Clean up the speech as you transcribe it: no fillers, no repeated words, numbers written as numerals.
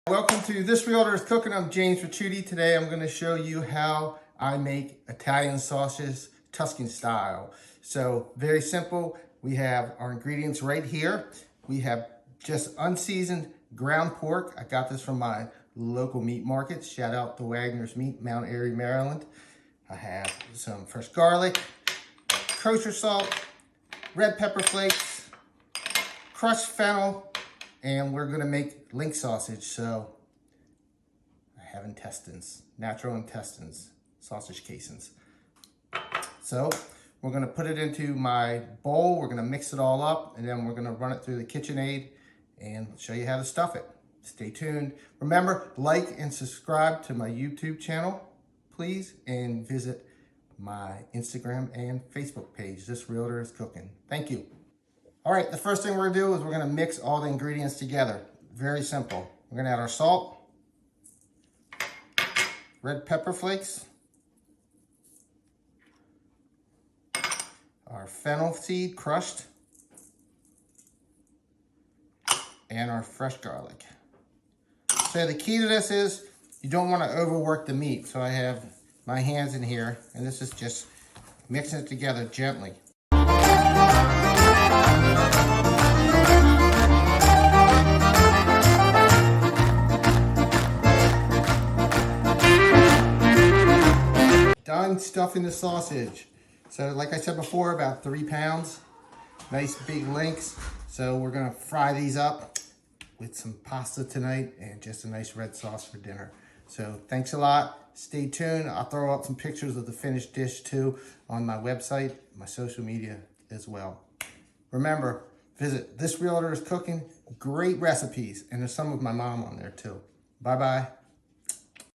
Welcome to This Realtor is Cooking. I'm James Ricciuti. Today I'm going to show you how I make Italian sausages Tuscan style. So very simple. We have our ingredients right here. We have just unseasoned ground pork. I got this from my local meat market. Shout out to Wagner's Meat, Mount Airy, Maryland. I have some fresh garlic, kosher salt, red pepper flakes, crushed fennel, and we're gonna make link sausage. So I have intestines, natural intestines, sausage casings. So we're gonna put it into my bowl. We're gonna mix it all up, and then we're gonna run it through the KitchenAid and show you how to stuff it. Stay tuned. Remember, like and subscribe to my YouTube channel, please, and visit my Instagram and Facebook page, This Realtor is Cooking. Thank you. All right, the first thing we're gonna do is we're gonna mix all the ingredients together. Very simple. We're gonna add our salt, red pepper flakes, our fennel seed crushed, and our fresh garlic. So the key to this is you don't wanna overwork the meat. So I have my hands in here, and this is just mixing it together gently. Done stuffing the sausage. So like I said before, about 3 pounds, nice big links. So we're gonna fry these up with some pasta tonight and just a nice red sauce for dinner. So thanks a lot. Stay tuned. I'll throw up some pictures of the finished dish too on my website, my social media as well. Remember, visit This Realtor is Cooking. Great recipes, and there's some of my mom on there too. Bye-bye.